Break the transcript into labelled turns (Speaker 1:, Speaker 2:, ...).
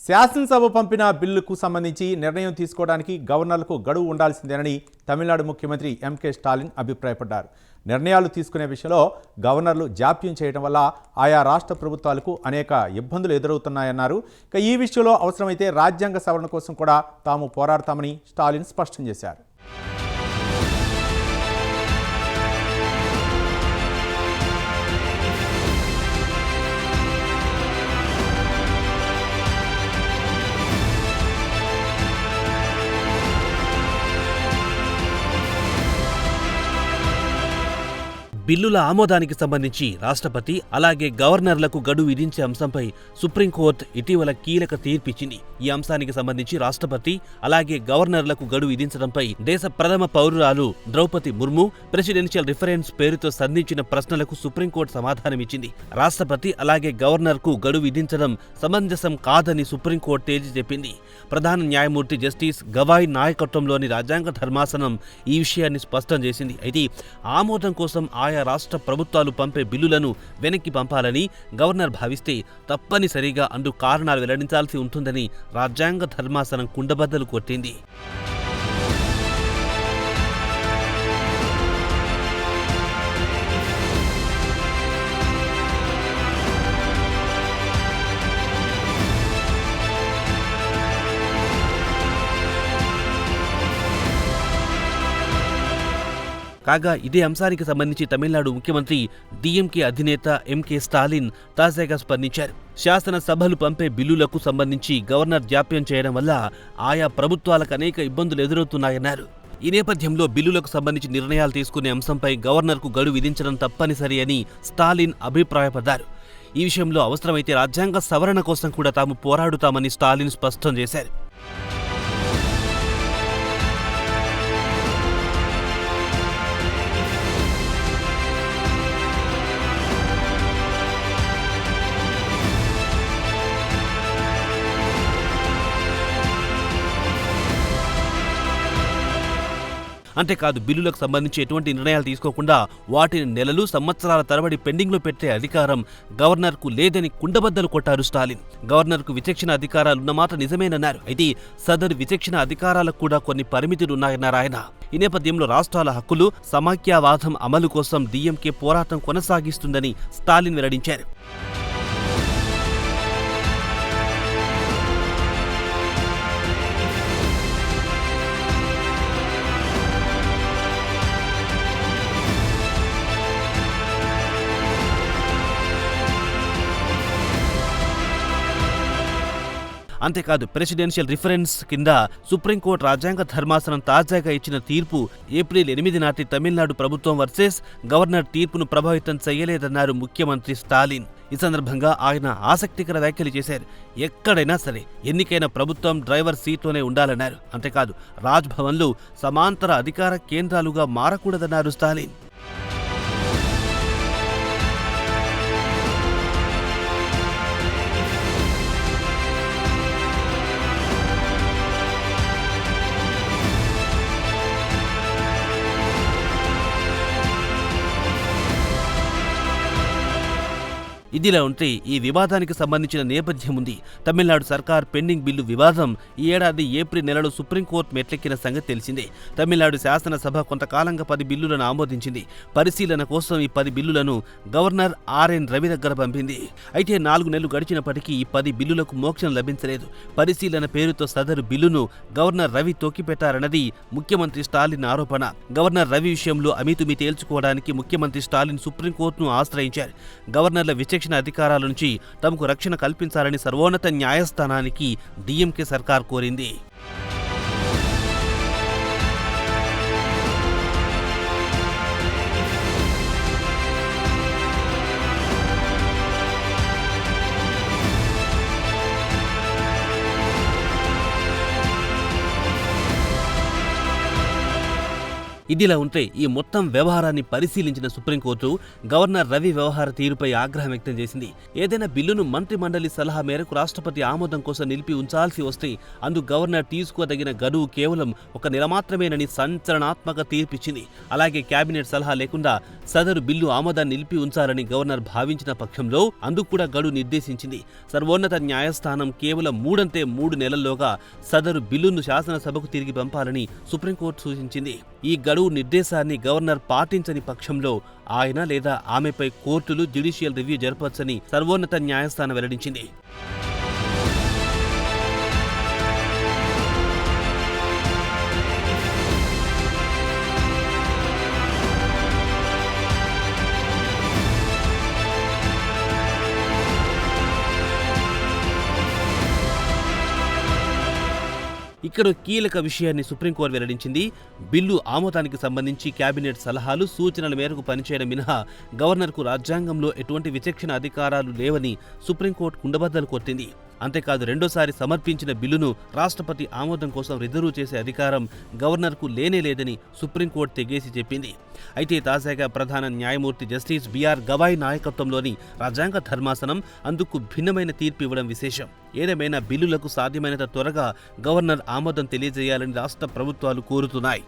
Speaker 1: శాసనసభ పంపిన బిల్లుకు సంబంధించి నిర్ణయం తీసుకోవడానికి గవర్నర్లకు గడువు ఉండాల్సిందేనని తమిళనాడు ముఖ్యమంత్రి ఎంకే స్టాలిన్ అభిప్రాయపడ్డారు. నిర్ణయాలు తీసుకునే విషయంలో గవర్నర్లు జాప్యం చేయడం వల్ల ఆయా రాష్ట్ర ప్రభుత్వాలకు అనేక ఇబ్బందులు ఎదురవుతున్నాయన్నారు. ఇక ఈ విషయంలో అవసరమైతే రాజ్యాంగ సవరణ కోసం కూడా తాము పోరాడతామని స్టాలిన్ స్పష్టం చేశారు.
Speaker 2: బిల్లుల ఆమోదానికి సంబంధించి రాష్ట్రపతి అలాగే గవర్నర్లకు గడువు విధించే అంశంపై సుప్రీంకోర్టు ఇటీవల కీలక తీర్పిచ్చింది. ఈ అంశానికి సంబంధించి రాష్ట్రపతి అలాగే గవర్నర్లకు గడువు విధించడంపై దేశ ప్రథమ పౌరురాలు ద్రౌపది ముర్ము ప్రెసిడెన్షియల్ రిఫరెన్స్ పేరుతో సంధించిన ప్రశ్నలకు సుప్రీంకోర్టు సమాధానమిచ్చింది. రాష్ట్రపతి అలాగే గవర్నర్కు గడువు విధించడం సమంజసం కాదని సుప్రీంకోర్టు తేల్చి చెప్పింది. ప్రధాన న్యాయమూర్తి జస్టిస్ గవాయ్ నాయకత్వంలోని రాజ్యాంగ ధర్మాసనం ఈ విషయాన్ని స్పష్టం చేసింది. అయితే ఆమోదం కోసం ఆయా రాష్ట్ర ప్రభుత్వాలు పంపే బిల్లులను వెనక్కి పంపాలని గవర్నర్ భావిస్తే తప్పనిసరిగా అందు కారణాలు వెల్లడించాల్సి ఉంటుందని రాజ్యాంగ ధర్మాసనం కుండబద్దలు కొట్టింది. కాగా ఇదే అంశానికి సంబంధించి తమిళనాడు ముఖ్యమంత్రి డిఎంకే అధినేత ఎంకే స్టాలిన్ తాజాగా స్పందించారు. శాసనసభలు పంపే బిల్లులకు సంబంధించి గవర్నర్ జాప్యం చేయడం వల్ల ఆయా ప్రభుత్వాలకు అనేక ఇబ్బందులు ఎదురవుతున్నాయన్నారు. ఈ నేపథ్యంలో బిల్లులకు సంబంధించి నిర్ణయాలు తీసుకునే అంశంపై గవర్నర్కు గడువు విధించడం తప్పనిసరి అని స్టాలిన్ అభిప్రాయపడ్డారు. ఈ విషయంలో అవసరమైతే రాజ్యాంగ సవరణ కోసం కూడా తాము పోరాడుతామని స్టాలిన్ స్పష్టం చేశారు. అంతేకాదు బిల్లులకు సంబంధించి ఎటువంటి నిర్ణయాలు తీసుకోకుండా వాటిని నెలలు సంవత్సరాల తరబడి పెండింగ్లో పెట్టే అధికారం గవర్నర్కు లేదని కుండబద్దలు కొట్టారు స్టాలిన్. గవర్నర్కు విచక్షణ అధికారాలున్నమాట నిజమేనన్నారు. అయితే సదరు విచక్షణ అధికారాలకు కూడా కొన్ని పరిమితులున్నాయన్నారు ఆయన. ఈ నేపథ్యంలో రాష్ట్రాల హక్కులు సమాఖ్యావాదం అమలు కోసం డిఎంకే పోరాటం కొనసాగిస్తుందని స్టాలిన్ వెల్లడించారు. అంతేకాదు ప్రెసిడెన్షియల్ రిఫరెన్స్ కింద సుప్రీంకోర్టు రాజ్యాంగ ధర్మాసనం తాజాగా ఇచ్చిన తీర్పు ఏప్రిల్ 8 నాటి తమిళనాడు ప్రభుత్వం వర్సెస్ గవర్నర్ తీర్పును ప్రభావితం చేయలేదన్నారు ముఖ్యమంత్రి స్టాలిన్. ఈ సందర్భంగా ఆయన ఆసక్తికర వ్యాఖ్యలు చేశారు. ఎక్కడైనా సరే ఎన్నికైన ప్రభుత్వం డ్రైవర్ సీట్లోనే ఉండాలన్నారు. అంతేకాదు రాజ్భవన్లు సమాంతర అధికార కేంద్రాలుగా మారకూడదన్నారు స్టాలిన్. ఇదిలా ఉంటే ఈ వివాదానికి సంబంధించిన నేపథ్యం ఉంది. తమిళనాడు సర్కార్ పెండింగ్ బిల్లు వివాదం ఈ ఏడాది ఏప్రిల్ నెలలో సుప్రీంకోర్టు మెట్లెక్కిన సంగతి తెలిసిందే. తమిళనాడు శాసనసభ కొంతకాలంగా 10 బిల్లులను ఆమోదించింది. పరిశీలన కోసం ఈ 10 బిల్లులను గవర్నర్ ఆర్ఎన్ రవి దగ్గర పంపింది. అయితే 4 నెలలు గడిచినప్పటికీ ఈ 10 బిల్లులకు మోక్షం లభించలేదు. పరిశీలన పేరుతో సదరు బిల్లును గవర్నర్ రవి తొక్కిపెట్టారన్నది ముఖ్యమంత్రి స్టాలిన్ ఆరోపణ. గవర్నర్ రవి విషయంలో అమీతుమీ తేల్చుకోవడానికి ముఖ్యమంత్రి స్టాలిన్ సుప్రీంకోర్టును ఆశ్రయించారు. గవర్నర్ల విచక్షణ అధికారాల నుంచి తమకు రక్షణ కల్పించాలని సర్వోన్నత న్యాయస్థానానికి డిఎంకే సర్కార్ కోరింది. ఇదిలా ఉంటే ఈ మొత్తం వ్యవహారాన్ని పరిశీలించిన సుప్రీంకోర్టు గవర్నర్ రవి వ్యవహార తీరుపై ఆగ్రహం వ్యక్తం చేసింది. ఏదైనా బిల్లును మంత్రిమండలి సలహా మేరకు రాష్ట్రపతి ఆమోదం కోసం నిలిపి ఉంచాల్సి వస్తే అందుకు గవర్నర్ తీసుకోదగిన గడువు కేవలం 1 నెల మాత్రమేనని సంచలనాత్మక తీర్పిచ్చింది. అలాగే కేబినెట్ సలహా లేకుండా సదరు బిల్లు ఆమోదాన్ని నిలిపి ఉంచాలని గవర్నర్ భావించిన పక్షంలో అందుకు కూడా గడువు నిర్దేశించింది. సర్వోన్నత న్యాయస్థానం కేవలం 3 నెలల్లోగా సదరు బిల్లును శాసనసభకు తిరిగి పంపాలని సుప్రీంకోర్టు సూచించింది. ఈ గడువు నిర్దేశాన్ని గవర్నర్ పాటించని పక్షంలో ఆయన లేదా ఆమెపై కోర్టులు జ్యుడిషియల్ రివ్యూ జరపవచ్చని సర్వోన్నత న్యాయస్థానం వెల్లడించింది. ఇక్కడ కీలక విషయాన్ని సుప్రీంకోర్టు వెల్లడించింది. బిల్లు ఆమోదానికి సంబంధించి కేబినెట్ సలహాలు, సూచనల మేరకు పనిచేయడం మినహా గవర్నర్కు రాజ్యాంగంలో ఎటువంటి విచక్షణ అధికారాలు లేవని సుప్రీంకోర్టు కుండబద్దలు కొట్టింది. అంతేకాదు రెండోసారి సమర్పించిన బిల్లును రాష్ట్రపతి ఆమోదం కోసం రిజర్వ్ చేసే అధికారం గవర్నర్కు లేనేలేదని సుప్రీంకోర్టు తెగేసి చెప్పింది. అయితే తాజాగా ప్రధాన న్యాయమూర్తి జస్టిస్ బిఆర్ గవాయ్ నాయకత్వంలోని రాజ్యాంగ ధర్మాసనం అందుకు భిన్నమైన తీర్పు ఇవ్వడం విశేషం. ఏదేమైనా బిల్లులకు సాధ్యమైనంత త్వరగా గవర్నర్ ఆమోదం తెలియజేయాలని రాష్ట్ర ప్రభుత్వాలు కోరుతున్నాయి.